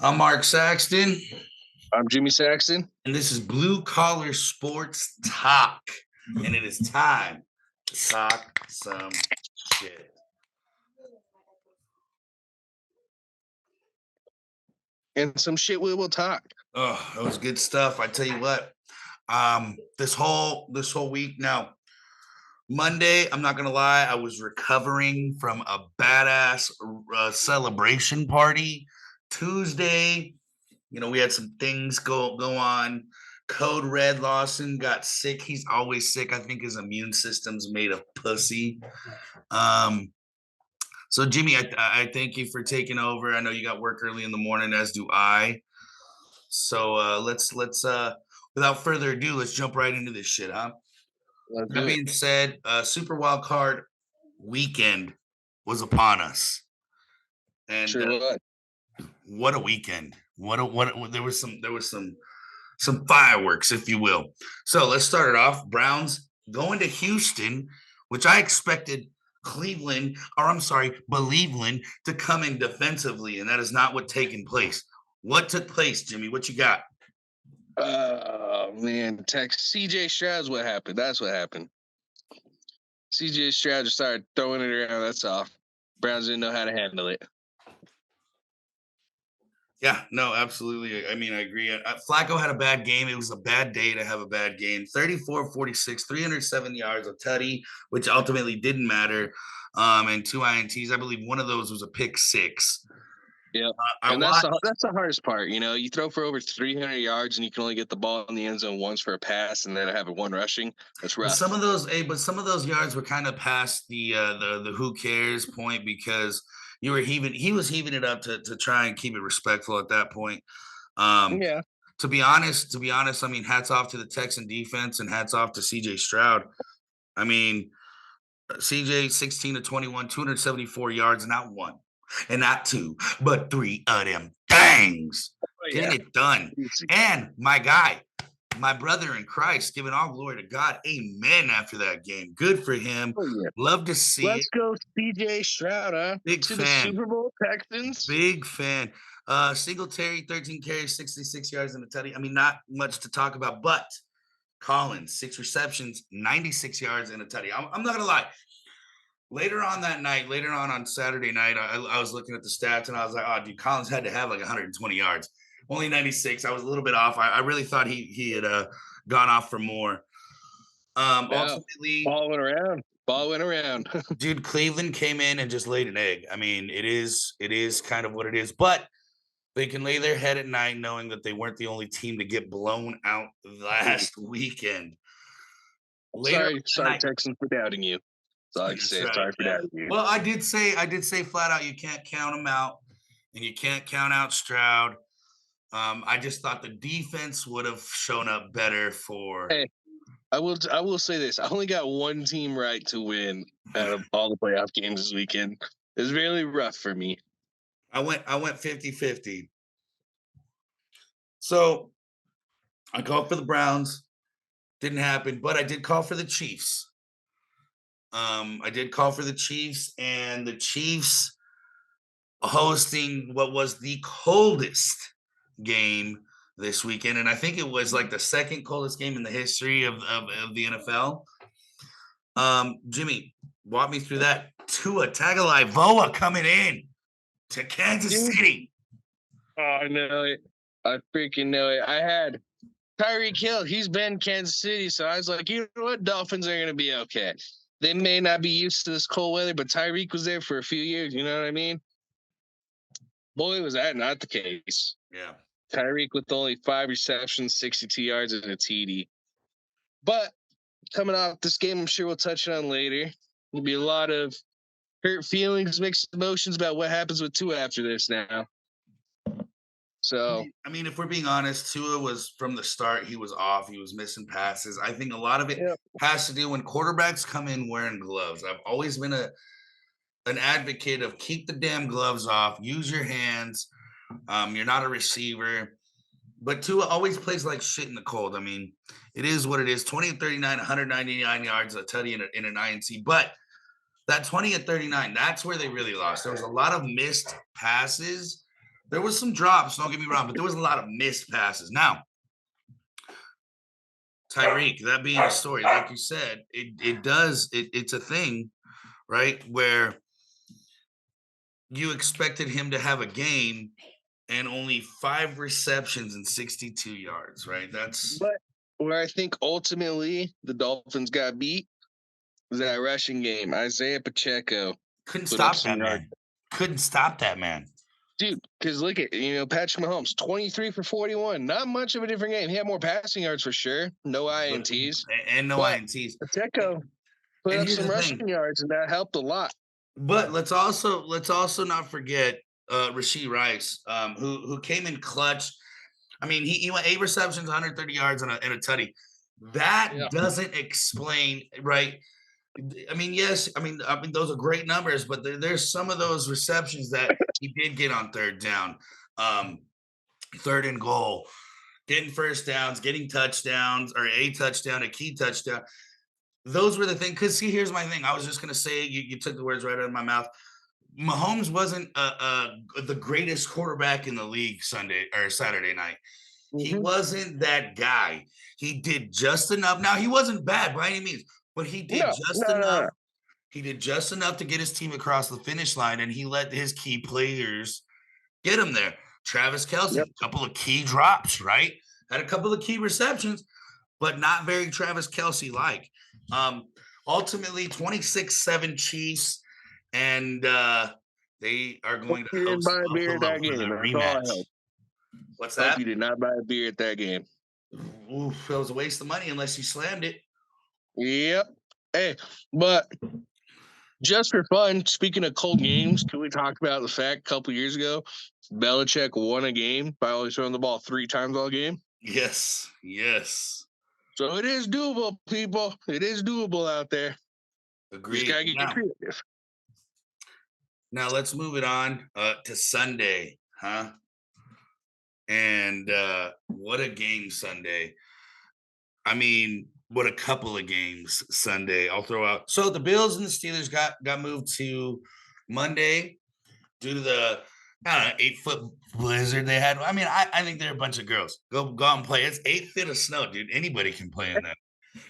I'm Mark Saxton, I'm Jimmy Saxton. and this is Blue Collar Sports Talk. And it is time to talk some shit. And some shit we will talk. Oh, that was good stuff. I tell you what. This whole week now. Monday, I'm not gonna lie, I was recovering from a badass celebration party. Tuesday, we had some things go on. Code Red Lawson got sick. He's always sick. I think his immune system's made of pussy. Um, so Jimmy, I thank you for taking over. I know you got work early in the morning, as do I. So let's without further ado, let's jump right into this shit, huh? Let's That do it. being said, Super Wild Card weekend was upon us, and Sure what? what a weekend! What there was some fireworks, if you will. So let's start it off. Browns going to Houston, which I expected Believeland to come in defensively, and that is not what taken place. What took place, Jimmy? What you got? Oh man, text CJ Stroud's what happened. That's what happened. CJ Stroud just started throwing it around. That's all. Browns didn't know how to handle it. Yeah, no, absolutely. I mean, I agree. Flacco had a bad game. It was a bad day to have a bad game. 34-46, 307 yards of tutty, which ultimately didn't matter. And two INTs. I believe one of those was a pick six. Yep. I And that's watched. the hardest part. You throw for over 300 yards and you can only get the ball in the end zone once for a pass, and then have it one rushing. That's But rough. some of those yards were kind of past the who cares point because he was heaving it up to try and keep it respectful at that point. Um, Yeah. to be honest, I mean, hats off to the Texan defense and hats off to CJ Stroud. I mean, CJ 16 to 21, 274 yards, not one and not two, but three of them things. Oh Getting yeah. it done. And my guy, my brother in Christ, giving all glory to God. Amen. After that game, good for him. Oh yeah. Love to see it. Let's go, CJ Stroud, huh? Big To the fan. Super Bowl, Texans. Big fan. Singletary, 13 carries, 66 yards in the tutty. I mean, not much to talk about, but Collins, 6 receptions, 96 yards in a tutty. I'm not gonna lie. Later on that night, later on Saturday night, I was looking at the stats and I was like, oh, dude, Collins had to have like 120 yards. Only 96. I was a little bit off. I really thought he had gone off for more. No. Ultimately, Ball went around. Ball went around. dude, Cleveland came in and just laid an egg. I mean, it is kind of what it is, but they can lay their head at night knowing that they weren't the only team to get blown out last weekend. Later on that Sorry, night, Texans, for doubting you. That's all I can that's say. right. Sorry for Yeah. doubting you. Well, I did say flat out, you can't count them out, and you can't count out Stroud. I just thought the defense would have shown up better for. Hey, I will say this. I only got one team right to win out of all the playoff games this weekend. It's really rough for me. I went 50-50. So I called for the Browns. Didn't happen, but I did call for the Chiefs. I did call for the Chiefs, and the Chiefs hosting what was the coldest game this weekend, and I think it was like the second coldest game in the history of the NFL. Jimmy, walk me through that. Tua Tagovailoa coming in to Kansas Dude, City. oh, I know it. I freaking know it. I had Tyreek Hill. He's been Kansas City, so I was like, you know what? Dolphins are going to be okay. They may not be used to this cold weather, but Tyreek was there for a few years. You know what I mean? Boy, was that not the case. Yeah. Tyreek with only 5 receptions, 62 yards, and a TD. But coming off this game, I'm sure we'll touch on later. There'll be a lot of hurt feelings, mixed emotions about what happens with Tua after this now. So, I mean, if we're being honest, Tua was from the start, he was off. He was missing passes. I think a lot of it yeah. has to do when quarterbacks come in wearing gloves. I've always been an advocate of keep the damn gloves off, use your hands. You're not a receiver. But Tua always plays like shit in the cold. I mean, it is what it is. 20 and 39, 199 yards, a tutty in an INT. But that 20 and 39, that's where they really lost. There was a lot of missed passes There was some drops, don't get me wrong, but there was a lot of missed passes. Now, Tyreek, that being a story, like you said, it's a thing, right? Where you expected him to have a game and only 5 receptions and 62 yards, right? That's But where I think ultimately the Dolphins got beat was that rushing game. Isaiah Pacheco couldn't put up stop some that yards. man. Couldn't stop that man. Dude, because look at, Patrick Mahomes, 23 for 41. Not much of a different game. He had more passing yards for sure. No INTs. And no But INTs. Pacheco put And up here's some the rushing thing. yards, and that helped a lot. But let's also not forget Rashee Rice, who came in clutch. I mean, he went 8 receptions, 130 yards, and a tutty. That Yeah. doesn't explain, right? I mean, yes, I mean those are great numbers, but there's some of those receptions that he did get on third down, 3rd and goal, getting first downs, getting touchdowns, or a touchdown, a key touchdown. Those were the thing. Because see, here's my thing. I was just gonna say you took the words right out of my mouth. Mahomes wasn't the greatest quarterback in the league Sunday or Saturday night. He Mhm. wasn't that guy. He did just enough. Now he wasn't bad by any means, but he did No, just no, no, enough. no. He did just enough to get his team across the finish line, and he let his key players get him there. Travis Kelce, Yep. a couple of key drops, right? Had a couple of key receptions, but not very Travis Kelce like. Ultimately, 26-7 Chiefs, and they are going Hope to you didn't host buy a beer at Buffalo that for game. the That's all I rematch. hope. What's Hope that? you did not buy a beer at that game. Oof, it was a waste of money unless you slammed it. Yep. Hey, but just for fun, speaking of cold games, can we talk about the fact a couple years ago, Belichick won a game by only throwing the ball 3 times all game? Yes, yes. So it is doable, people. It is doable out there. You just Agreed. gotta get creative. Now let's move it on to Sunday, huh? And what a game Sunday. I mean, what a couple of games Sunday. I'll throw out. So the Bills and the Steelers got moved to Monday due to the I don't know 8-foot blizzard they had. I mean, I think they're a bunch of girls. Go out and play. It's 8 feet of snow, dude. Anybody can play in that.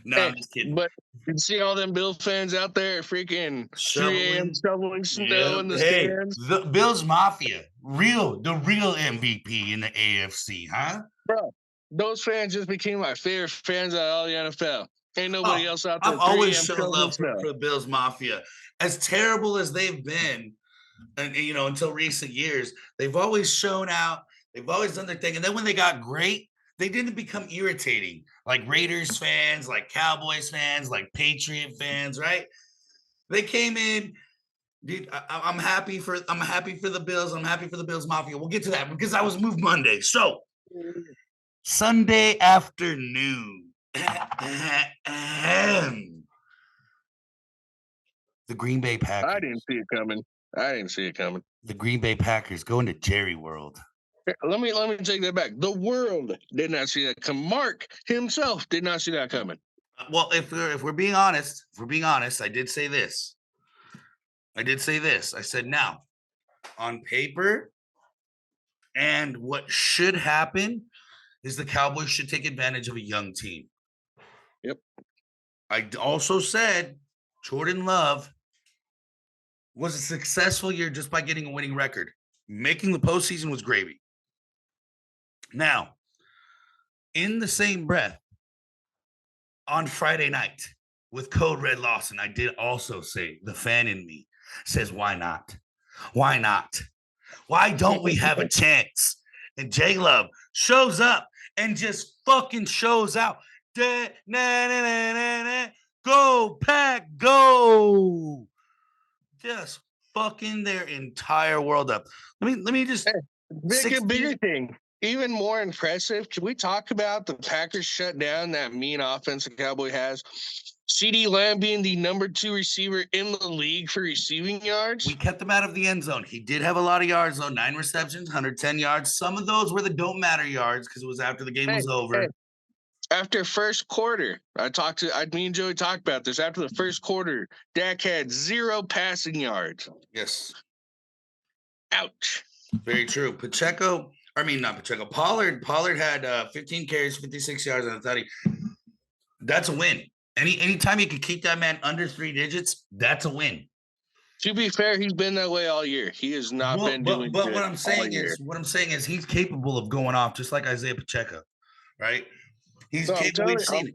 No, Hey, I'm just kidding. but you see all them Bill fans out there at freaking 3 a.m. Shoveling. shoveling snow Yeah. in the Hey, stands? the Bills Mafia, the real MVP in the AFC, huh? Bro, those fans just became my favorite fans out of all the NFL. Ain't nobody Oh, else out there I've at 3 always a.m. shown shoveling love snow. for the Bills Mafia. As terrible as they've been, and until recent years, they've always shown out. They've always done their thing. And then when they got great, they didn't become irritating, like Raiders fans, like Cowboys fans, like Patriot fans, right? They came in. Dude, I'm happy for the Bills. I'm happy for the Bills Mafia. We'll get to that because I was moved Monday. So Sunday afternoon, the Green Bay Packers. I didn't see it coming. The Green Bay Packers going to Jerry World. Let me take that back. The world did not see that coming. Mark himself did not see that coming. Well, if we're being honest, I did say this. I said now, on paper, and what should happen is the Cowboys should take advantage of a young team. Yep. I also said Jordan Love was a successful year just by getting a winning record. Making the postseason was gravy. Now, in the same breath, on Friday night with Code Red Lawson, I did also say the fan in me says, why not? Why not? Why don't we have a chance? And J Love shows up and just fucking shows out. Go, Pack, go. Just fucking their entire world up. Let me just Bigger thing. Even more impressive. Can we talk about the Packers shut down that mean offense the Cowboy has? CeeDee Lamb being the number 2 receiver in the league for receiving yards. We kept him out of the end zone. He did have a lot of yards, though. 9 receptions, 110 yards. Some of those were the don't matter yards because it was after the game was over. After first quarter, me and Joey talked about this. After the first quarter, Dak had 0 passing yards. Yes. Ouch. Very true. Not Pacheco. Pollard had 15 carries, 56 yards on a 30. That's a win. Anytime you can keep that man under 3 digits, that's a win. To be fair, he's been that way all year. He has not been doing But good what I'm all saying year. is he's capable of going off just like Isaiah Pacheco, right? He's So I'm capable. telling We've you, seen it.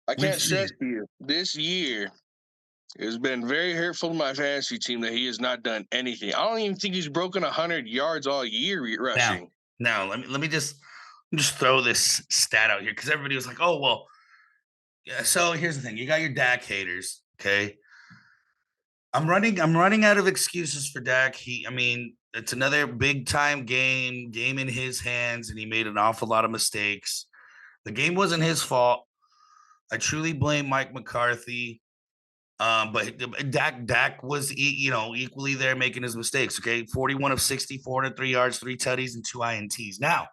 I We've can't seen stress it. to you, this year has been very hurtful to my fantasy team that he has not done anything. I don't even think he's broken 100 yards all year rushing. Now let me just throw this stat out here because everybody was like, "Oh well, yeah." So here's the thing: you got your Dak haters, okay? I'm running out of excuses for Dak. It's another big time game in his hands, and he made an awful lot of mistakes. The game wasn't his fault. I truly blame Mike McCarthy. But Dak was equally there making his mistakes. Okay, 41 of 60, 403 yards, 3 tutties, and 2 ints. Now,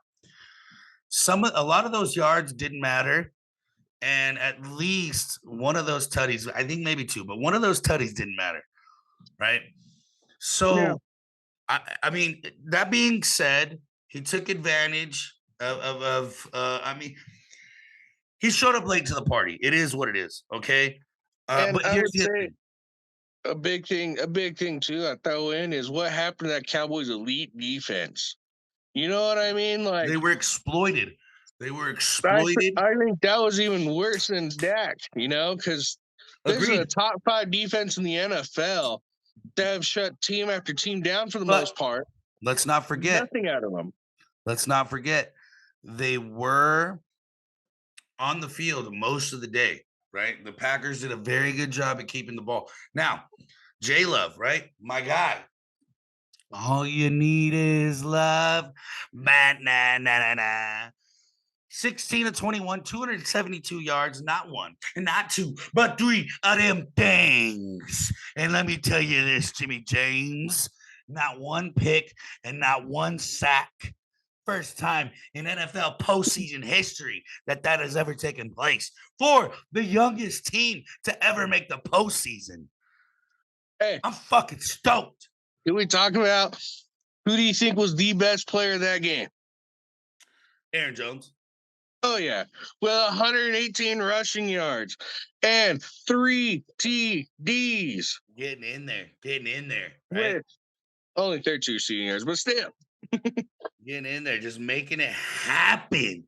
a lot of those yards didn't matter, and at least one of those tutties, I think maybe two, but one of those tutties didn't matter, right? Yeah. So, that being said, he took advantage he showed up late to the party. It is what it is. Okay. And But I here's would the say thing. a big thing too, I throw in is what happened to that Cowboys elite defense. You know what I mean? Like They were exploited. They were I exploited. I think that was even worse than Dak, because this is a Agreed. top 5 defense in the NFL that have shut team after team down for the But most part. let's not forget. Nothing out of them. Let's not forget. They were on the field most of the day, right? The Packers did a very good job at keeping the ball. Now, J Love, right? My guy. All you need is love. Nah, nah, nah, nah. 16 to 21, 272 yards, not one, not two, but three of them things. And let me tell you this, Jimmy James, not one pick and not one sack. First time in NFL postseason history that has ever taken place for the youngest team to ever make the postseason. Hey, I'm fucking stoked. can we talk about who do you think was the best player of that game? Aaron Jones. Oh, yeah. With 118 rushing yards and 3 TDs. Getting in there, right? With only 32 receiving yards, but still. Getting in there, just making it happen.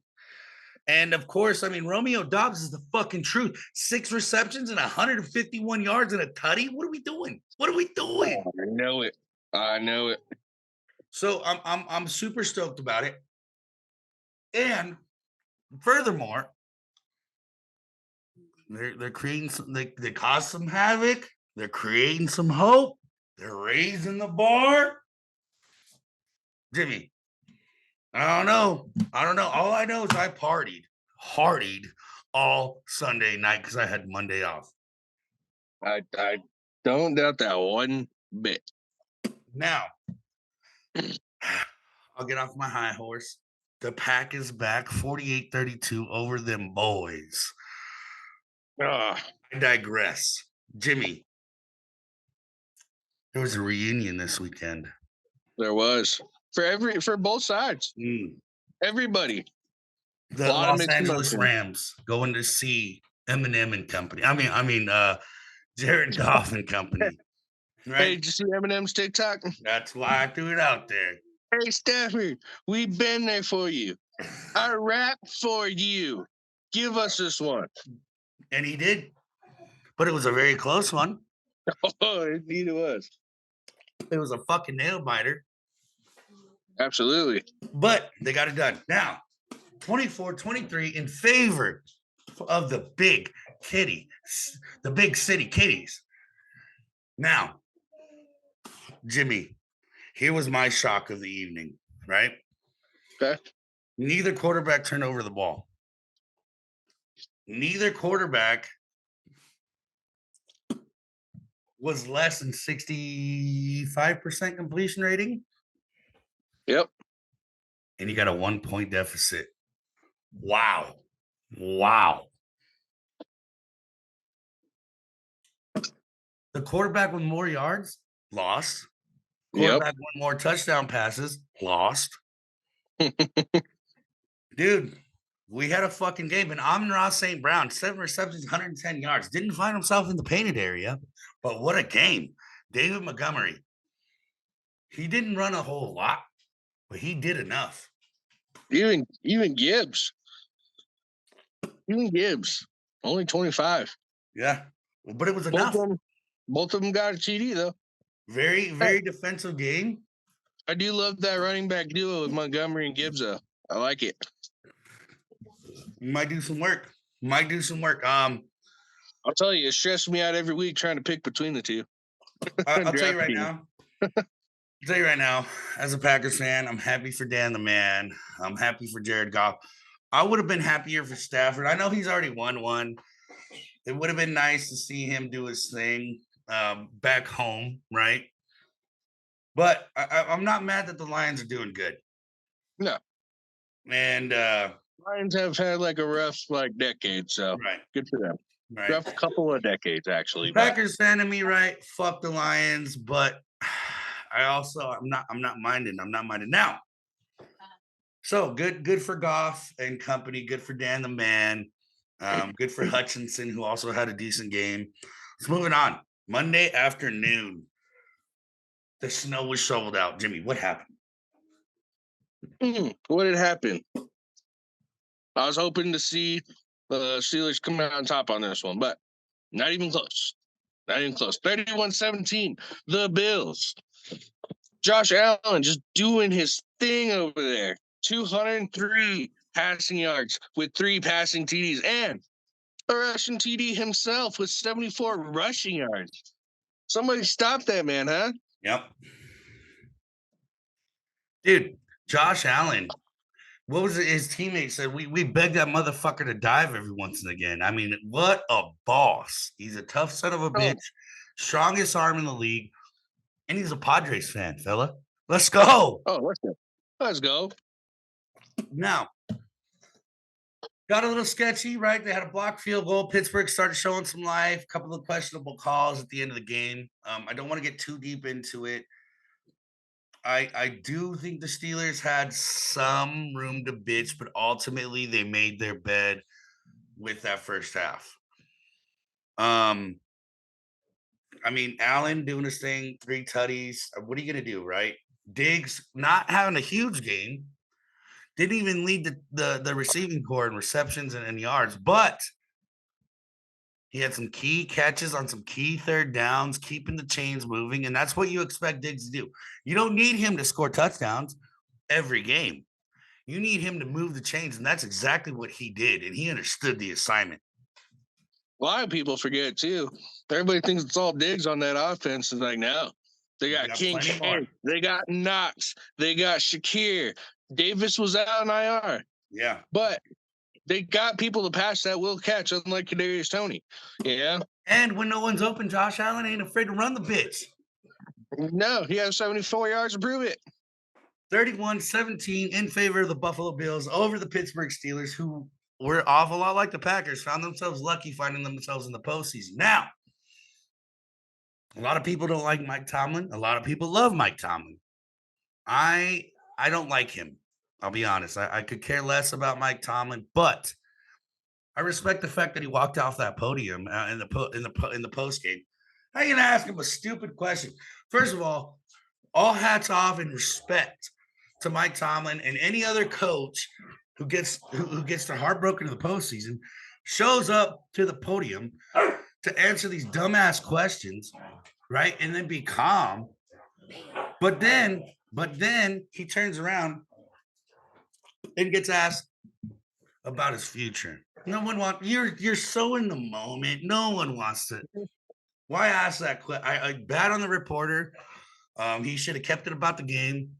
And of course, Romeo Dobbs is the fucking truth. 6 receptions and 151 yards and a tutty. What are we doing? What are we doing? I know it. I know it. So I'm super stoked about it. And furthermore, they're creating some. They caused some havoc. They're creating some hope. They're raising the bar. Jimmy, I don't know. All I know is I partied all Sunday night because I had Monday off. I don't doubt that one bit. Now, I'll get off my high horse. The Pack is back 48-32 over them boys. I digress. Jimmy, there was a reunion this weekend. There was. For both sides. Everybody. The Los Angeles Rams going to see Eminem and company. Jared Goff and company. Right? Hey, did you see Eminem's TikTok? That's why I threw it out there. Hey, Stafford, we've been there for you. I rap for you. Give us this one. And he did. But it was a very close one. Oh, indeed it was. It was a fucking nail biter. Absolutely. But they got it done. Now, 24-23 in favor of the big city kitties. Now, Jimmy, here was my shock of the evening, right? Okay. Neither quarterback turned over the ball. Neither quarterback was less than 65% completion rating. Yep. And you got a 1-point deficit. Wow. The quarterback with more yards lost. Quarterback won more touchdown passes, lost. Dude, we had a fucking game. And Amon-Ra St. Brown, 7 receptions, 110 yards. Didn't find himself in the painted area, but what a game. David Montgomery, he didn't run a whole lot, but he did enough. Even Gibbs. Only 25. Yeah, but it was enough. Both of them got a TD, though. Very, very defensive game. I do love that running back duo with Montgomery and Gibbs, though. I like it. Might do some work. I'll tell you, it stresses me out every week trying to pick between the two. I'll tell you right now, as a Packers fan, I'm happy for Dan the Man. I'm happy for Jared Goff. I would have been happier for Stafford. I know he's already won one. It would have been nice to see him do his thing back home, right? But I'm not mad that the Lions are doing good. No. And Lions have had like a rough decade, so good for them. Right. Rough couple of decades, actually. Packers fan of me, right? Fuck the Lions, but I'm not minding. Now. So good for Goff and company. Good for Dan the Man. Good for Hutchinson, who also had a decent game. Let's moving on. Monday afternoon, the snow was shoveled out. Jimmy, what happened? What had happened? I was hoping to see the Steelers come out on top on this one, but not even close. 31-17, the Bills. Josh Allen just doing his thing over there. 203 passing yards with 3 passing TDs and a rushing TD himself with 74 rushing yards. Somebody stop that man, huh? Yep. Dude, Josh Allen, what was it his teammate said? We beg that motherfucker to dive every once and again. I mean, what a boss. He's a tough son of a bitch, strongest arm in the league, and he's a Padres fan, fella. Let's go. Oh, let's go. Now, got a little sketchy, right? They had a blocked field goal. Pittsburgh started showing some life, a couple of questionable calls at the end of the game. I don't want to get too deep into it. I do think the Steelers had some room to bitch, but ultimately they made their bed with that first half. I mean, Allen doing his thing, 3 tutties. What are you gonna do, right? Diggs not having a huge game, didn't even lead the receiving corps in receptions and yards, but he had some key catches on some key third downs, keeping the chains moving, and that's what you expect Diggs to do. You don't need him to score touchdowns every game. You need him to move the chains, and that's exactly what he did, and he understood the assignment. A lot of people forget, too. Everybody thinks it's all Diggs on that offense. It's like, no. They got Kincaid. They got Knox. They got Shakir. Davis was out on IR. Yeah. But they got people to pass that will catch, unlike Kadarius Toney. Yeah. And when no one's open, Josh Allen ain't afraid to run the bitch. No, he has 74 yards to prove it. 31-17 in favor of the Buffalo Bills over the Pittsburgh Steelers, who were awful lot like the Packers, found themselves lucky finding themselves in the postseason. Now, a lot of people don't like Mike Tomlin. A lot of people love Mike Tomlin. I don't like him. I'll be honest. I could care less about Mike Tomlin, but I respect the fact that he walked off that podium in the post game. How are you gonna ask him a stupid question? First of all hats off and respect to Mike Tomlin and any other coach who gets their heart broken in the postseason, shows up to the podium to answer these dumbass questions, right, and then be calm. But then he turns around and gets asked about his future. No one wants you're so in the moment. No one wants to. Why ask that question? I bad on the reporter. He should have kept it about the game.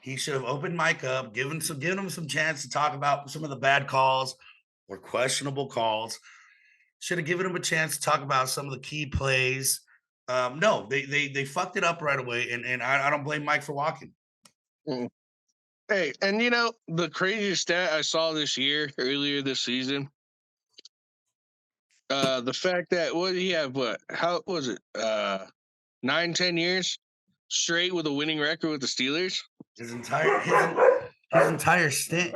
He should have opened Mike up, given him some chance to talk about some of the bad calls or questionable calls. Should have given him a chance to talk about some of the key plays. No, they fucked it up right away, and I don't blame Mike for walking. Hey, and the craziest stat I saw earlier this season, the fact that how was it 9-10 years straight with a winning record with the Steelers. His entire stint.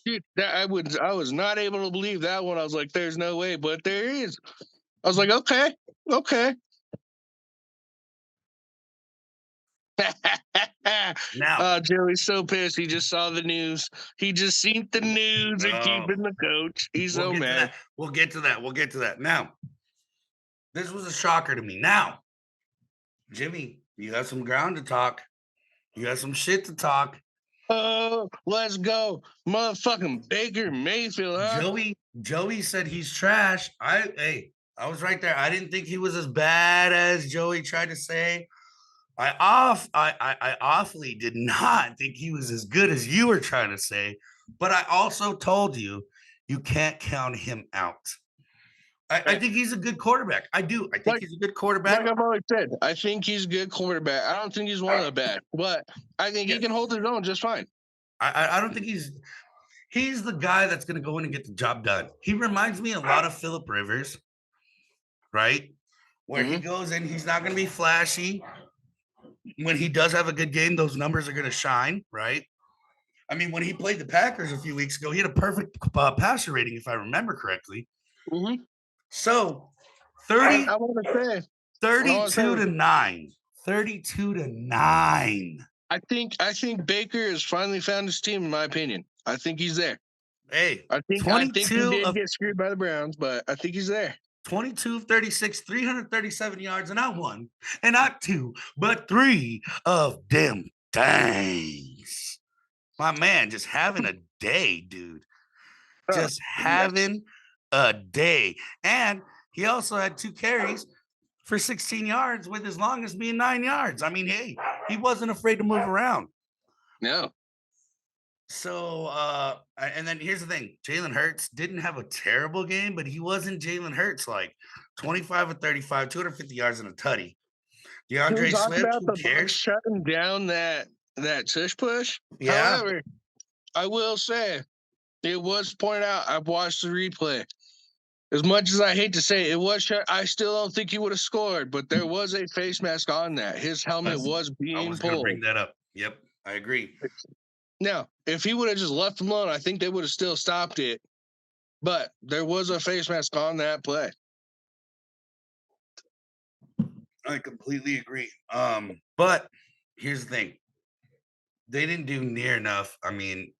Dude, I was not able to believe that one. I was like, "There's no way," but there is. I was like, "Okay, okay." Now, Joey's so pissed. He just saw the news. He just seen the news and Oh. keeping the coach. He's we'll so get to mad. that. We'll get to that. We'll get to that. Now, this was a shocker to me. Now, Jimmy, you got some ground to talk. You got some shit to talk. Oh, let's go, motherfucking Baker Mayfield, huh? Joey said he's trash. I was right there. I didn't think he was as bad as Joey tried to say. I awfully did not think he was as good as you were trying to say, but I also told you can't count him out. I think he's a good quarterback. I do. I think he's a good quarterback. Like I've always said, I think he's a good quarterback. I don't think he's one of the best, but I think he can hold his own just fine. I don't think he's the guy that's going to go in and get the job done. He reminds me a lot of Phillip Rivers, right? Where he goes in, he's not going to be flashy. When he does have a good game, those numbers are going to shine, right? I mean, when he played the Packers a few weeks ago, he had a perfect passer rating, if I remember correctly. So 32 to 9. 32 to 9. I think Baker has finally found his team, in my opinion. I think he's there. Hey, I think he did get screwed by the Browns, but I think he's there. 22 of 36, 337 yards, and not one, and not two, but three of them things. My man, just having a day, dude. Just having a day. And he also had 2 carries for 16 yards, with his longest being 9 yards. I mean, hey, he wasn't afraid to move around. No. So, and then here's the thing. Jalen Hurts didn't have a terrible game, but he wasn't Jalen Hurts, like 25 of 35, 250 yards and a tutty. DeAndre Swift, who cares? Shutting down that tush push. Yeah. However, I will say, it was pointed out, I've watched the replay. As much as I hate to say it was shut, I still don't think he would have scored, but there was a face mask on that. His helmet was being pulled. I was going to bring that up. Yep, I agree. Now, if he would have just left him alone, I think they would have still stopped it. But there was a face mask on that play. I completely agree. But here's the thing. They didn't do near enough. I mean,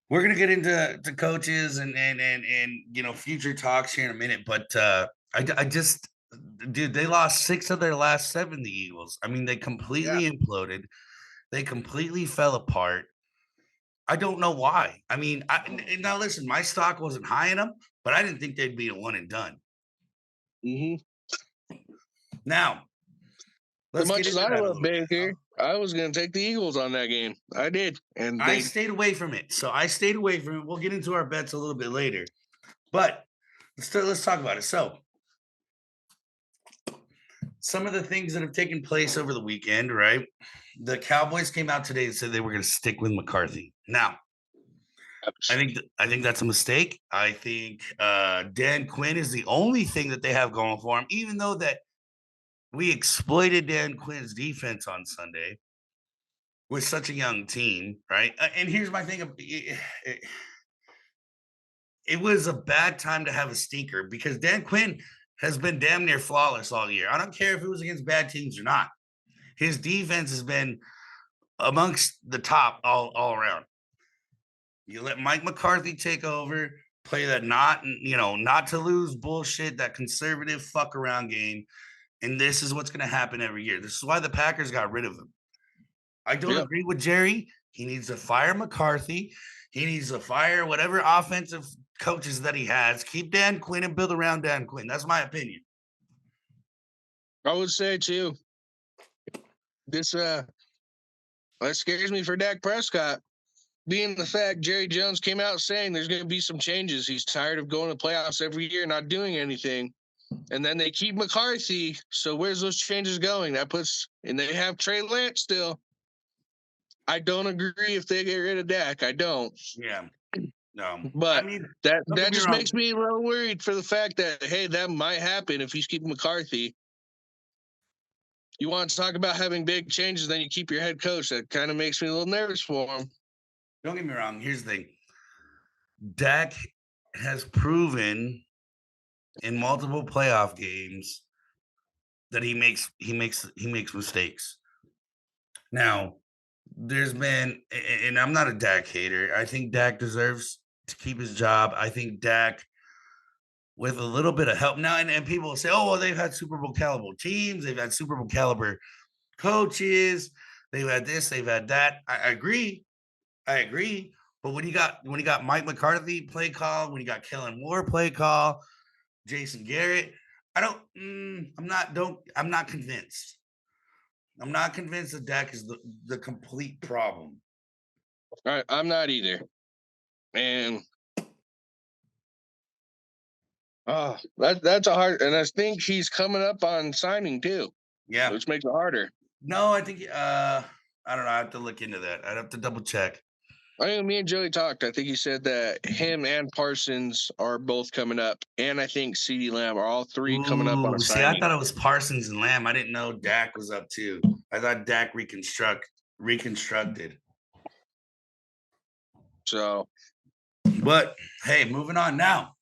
we're gonna get into coaches and future talks here in a minute, but I just, dude, they lost 6 of their last 7, the Eagles. I mean, they completely imploded. They completely fell apart. I don't know why. I mean, now listen, my stock wasn't high in them, but I didn't think they'd be a one and done. Now, as much as I love Baker, I was going to take the Eagles on that game. I did, and I stayed away from it. We'll get into our bets a little bit later, but let's talk about it. So, some of the things that have taken place over the weekend, right? The Cowboys came out today and said they were going to stick with McCarthy. Now, I think that's a mistake. I think Dan Quinn is the only thing that they have going for him, even though that we exploited Dan Quinn's defense on Sunday with such a young team, right? And here's my thing. It was a bad time to have a stinker because Dan Quinn has been damn near flawless all year. I don't care if it was against bad teams or not. His defense has been amongst the top all around. You let Mike McCarthy take over, play that not to lose bullshit, that conservative fuck around game. And this is what's going to happen every year. This is why the Packers got rid of him. I don't agree with Jerry. He needs to fire McCarthy. He needs to fire whatever offensive coaches that he has. Keep Dan Quinn and build around Dan Quinn. That's my opinion. I would say too. This that scares me for Dak Prescott. Being the fact Jerry Jones came out saying there's going to be some changes. He's tired of going to playoffs every year, not doing anything. And then they keep McCarthy. So where's those changes going? And they have Trey Lance still. I don't agree if they get rid of Dak. I don't. Yeah. No. But that just makes me a little worried for the fact that, hey, that might happen if he's keeping McCarthy. You want to talk about having big changes, then you keep your head coach. That kind of makes me a little nervous for him. Don't get me wrong. Here's the thing. Dak has proven in multiple playoff games that he makes mistakes. Now, there's been, and I'm not a Dak hater. I think Dak deserves to keep his job. I think Dak, with a little bit of help now, and people will say, oh, well, they've had Super Bowl caliber teams, they've had Super Bowl caliber coaches, they've had this, they've had that. I agree. But when you got Mike McCarthy play call, when you got Kellen Moore play call, Jason Garrett, I'm not convinced. I'm not convinced that Dak is the complete problem. I'm not either. And that's a hard, and I think he's coming up on signing too. Yeah. Which makes it harder. No, I think I don't know. I have to look into that. I'd have to double check. I think me and Joey talked. I think he said that him and Parsons are both coming up, and I think CeeDee Lamb are all three coming up on a See, signing. I thought it was Parsons and Lamb. I didn't know Dak was up too. I thought Dak reconstructed. So, but hey, moving on now.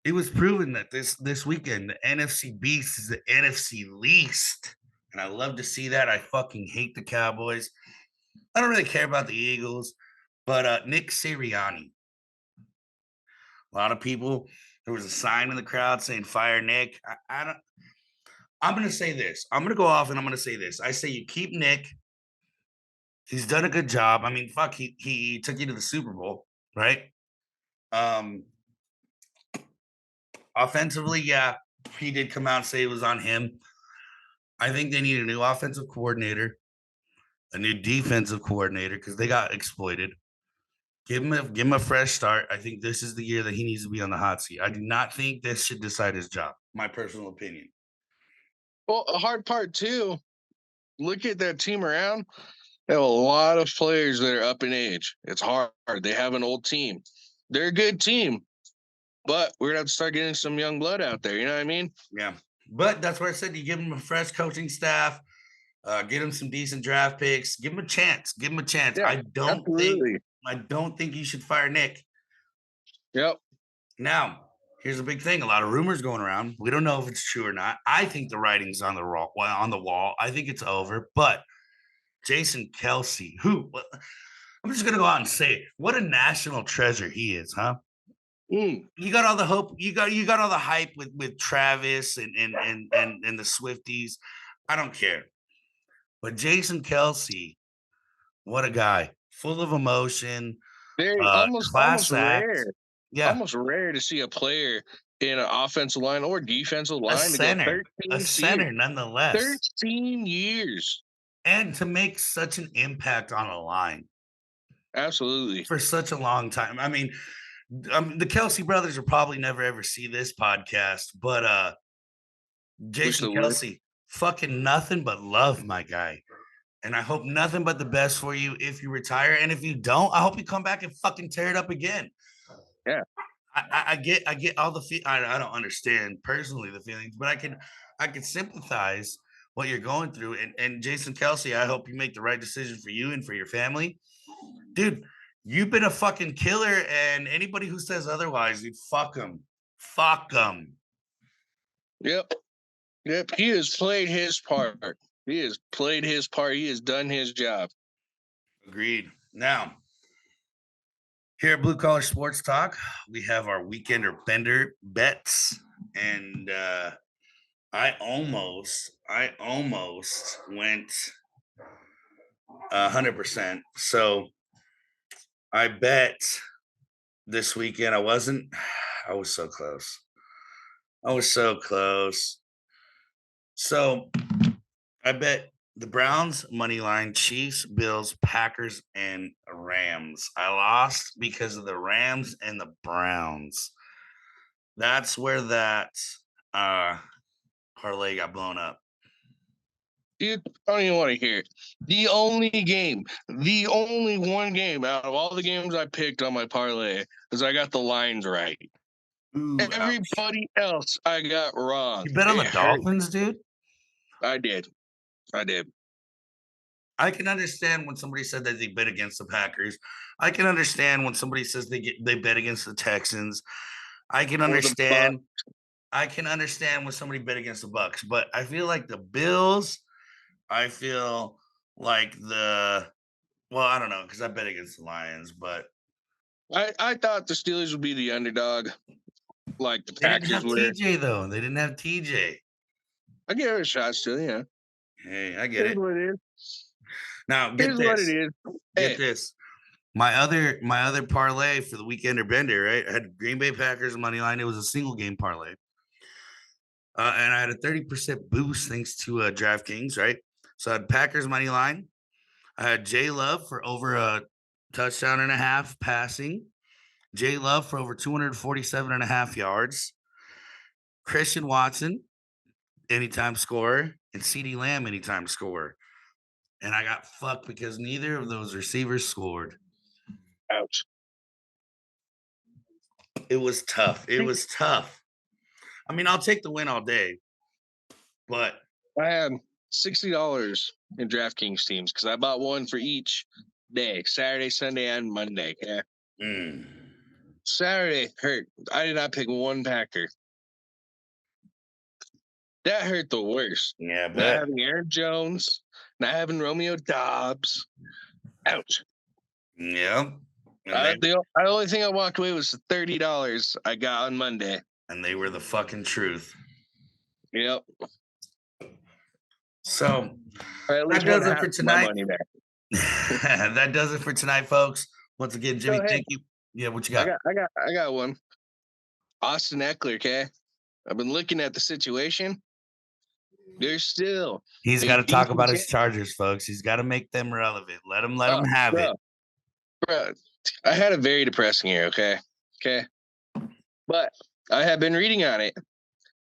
It was proven that this weekend the NFC beast is the NFC least, and I love to see that. I fucking hate the Cowboys. I don't really care about the Eagles, but Nick Sirianni. A lot of people. There was a sign in the crowd saying "Fire Nick." I don't. I'm going to say this. I'm going to go off and I'm going to say this. I say you keep Nick. He's done a good job. I mean, fuck, he took you to the Super Bowl, right? Offensively, yeah, he did come out and say it was on him. I think they need a new offensive coordinator, a new defensive coordinator, because they got exploited. Give him a fresh start. I think this is the year that he needs to be on the hot seat. I do not think this should decide his job. My personal opinion. Well, a hard part too. Look at that team around. They have a lot of players that are up in age. It's hard. They have an old team. They're a good team, but we're gonna have to start getting some young blood out there. You know what I mean? Yeah. But that's where I said you give him a fresh coaching staff, get him some decent draft picks, give him a chance. Give him a chance. Yeah, I don't think you should fire Nick. Yep. Now, here's a big thing. A lot of rumors going around. We don't know if it's true or not. I think the writing's on the wall. I think it's over. But Jason Kelce, I'm just gonna go out and say it. What a national treasure he is, huh? You got all the hope. You got all the hype with Travis and the Swifties. I don't care. But Jason Kelce, what a guy. Full of emotion. They're almost act. rare. Yeah. Almost rare to see a player in an offensive line or defensive line a center nonetheless. 13 years. And to make such an impact on a line. Absolutely. For such a long time. I mean, the Kelce brothers will probably never ever see this podcast, but Jason Kelce, fucking nothing but love, my guy. And I hope nothing but the best for you if you retire. And if you don't, I hope you come back and fucking tear it up again. Yeah. I get all the I don't understand personally the feelings, but I can sympathize what you're going through. And Jason Kelce, I hope you make the right decision for you and for your family. Dude, you've been a fucking killer, and anybody who says otherwise, dude, fuck them. Fuck them. Yep. He has played his part. He has played his part. He has done his job. Agreed. Now, here at Blue Collar Sports Talk, we have our weekender bender bets, and I almost went 100%. So I bet this weekend. I was so close. So I bet the Browns money line, Chiefs, Bills, Packers, and Rams. I lost because of the Rams and the Browns. That's where that parlay got blown up. Dude, I don't even want to hear it. The only one game out of all the games I picked on my parlay is I got the lines right. Ooh, everybody else I got wrong. You bet on the Dolphins, dude? I did. I did. I can understand when somebody said that they bet against the Packers. I can understand when somebody says they bet against the Texans. I can Or the Bucks. understand. I can understand when somebody bet against the Bucks, but I feel like the Bills. I feel like I don't know because I bet against the Lions, but I thought the Steelers would be the underdog, like the they didn't Packers have were. TJ though. They didn't have TJ. I give it a shot still, yeah. Hey, I get Here's it. what it is. Now get Here's what it this. is. Get Hey, this. My other parlay for the weekender bender, right? I had Green Bay Packers money line. It was a single game parlay. And I had a 30% boost thanks to DraftKings, right? So I had Packers money line. I had J Love for over a touchdown and a half passing. J Love for over 247 and a half yards. Christian Watson, anytime scorer, and CeeDee Lamb, anytime scorer. And I got fucked because neither of those receivers scored. ouch. It was tough. It was tough. I mean, I'll take the win all day, but I had $60 in DraftKings teams because I bought one for each day, Saturday, Sunday, and Monday. Yeah. mm, Saturday hurt. I did not pick one Packer. That hurt the worst. yeah, Not bet. having Aaron Jones, not having Romeo Dobbs. Ouch. Yeah. And The only thing I walked away was the $30 I got on Monday. they were the fucking truth. Yep. So I at least that does want it for my tonight. money back. That does it for tonight, folks. Once again, Jimmy, Go ahead. thank you. Yeah, what you got? I got one. Austin Eckler, okay? I've been looking at the situation. There's still He's a got to talk decent about his chance- Chargers, folks. He's got to make them relevant. Let him have bro, it. bro, I had a very depressing year, okay? Okay. But I have been reading on it.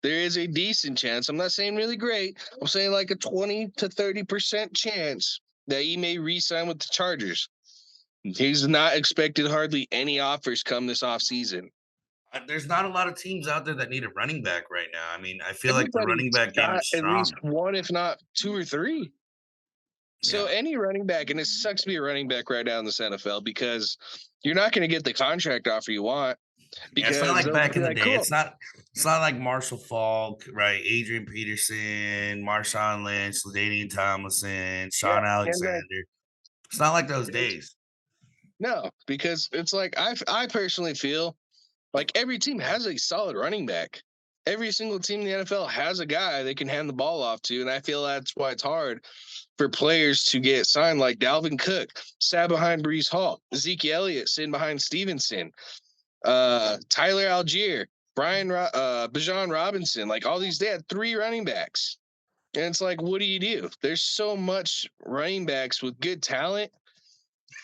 There is a decent chance. I'm not saying really great. I'm saying like a 20 to 30% chance that he may re-sign with the Chargers. He's not expected hardly any offers come this offseason. There's not a lot of teams out there that need a running back right now. I mean, I feel like the Everybody's running back game got is at strong. least one, if not two or three. So Yeah. any running back, and it sucks to be a running back right now in this NFL because you're not going to get the contract offer you want. Yeah, it's Because not like they'll back be in the like, day. cool. It's not like Marshall Falk, right? Adrian Peterson, Marshawn Lynch, LaDainian Tomlinson, Sean Yeah, and then Alexander. It's not like those days. no, because it's like I personally feel like every team has a solid running back. Every single team in the NFL has a guy they can hand the ball off to, and I feel that's why it's hard for players to get signed. Like Dalvin Cook sat behind Brees Hall, Zeke Elliott sitting behind Stevenson, Tyler Algier, Bijan Robinson. Like all these, they had three running backs, and it's like, what do you do? There's so much running backs with good talent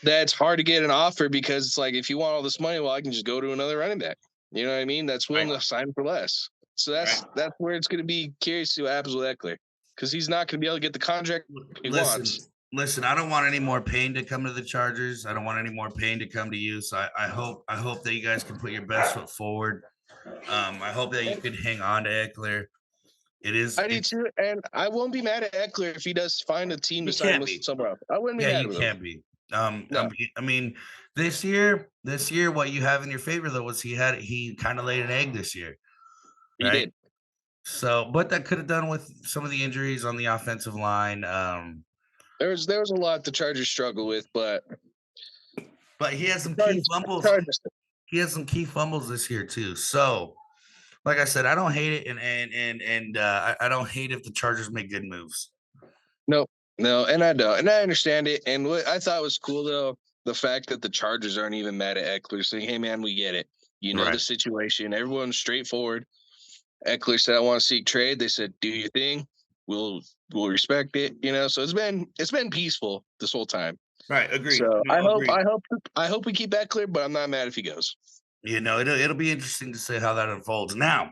that's hard to get an offer because it's like if you want all this money, well, I can just go to another running back. You know what I mean? That's willing to sign for less. So that's where it's going to be curious to see what happens with Eckler because he's not going to be able to get the contract he wants. Listen, I don't want any more pain to come to the Chargers. I don't want any more pain to come to you. So I hope that you guys can put your best foot forward. I hope that you can hang on to Eckler. I do too, and I won't be mad at Eckler if he does find a team to sign with somewhere else. I wouldn't be mad with him. Can't be. No. I mean, this year, what you have in your favor though was he kind of laid an egg this year. Right? He did. So, but that could have done with some of the injuries on the offensive line. There was a lot the Chargers struggle with, but he has some key fumbles. He has some key fumbles this year too. So, like I said, I don't hate it, and I don't hate if the Chargers make good moves. No, and I don't, and I understand it. And what I thought was cool though, the fact that the Chargers aren't even mad at Eckler, saying, "Hey man, we get it. You know the situation. Everyone's straightforward." Eckler said, "I want to seek trade." They said, "Do your thing. We'll respect it." You know, so it's been peaceful this whole time. Right, agreed. So I hope we keep Eckler, but I'm not mad if he goes. You know, it'll be interesting to see how that unfolds. Now,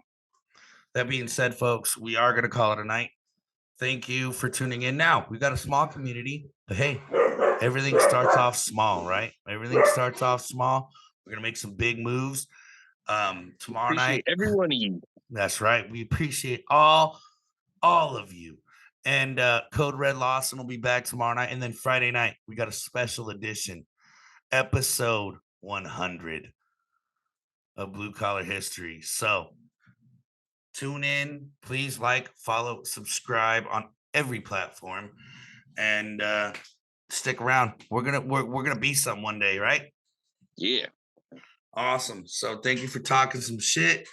that being said, folks, we are going to call it a night. Thank you for tuning in. Now, we've got a small community, but hey, everything starts off small, right? Everything starts off small. We're going to make some big moves tomorrow night. Every one of you. That's right. We appreciate all of you. And Code Red Lawson will be back tomorrow night. And then Friday night, we got a special edition, episode 100 of Blue Collar History. So tune in, please like, follow, subscribe on every platform, and stick around. We're gonna be some one day, right? Yeah. Awesome. So thank you for talking some shit.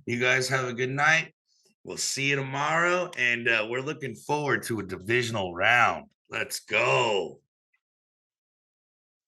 You guys have a good night. We'll see you tomorrow, and we're looking forward to a divisional round. Let's go.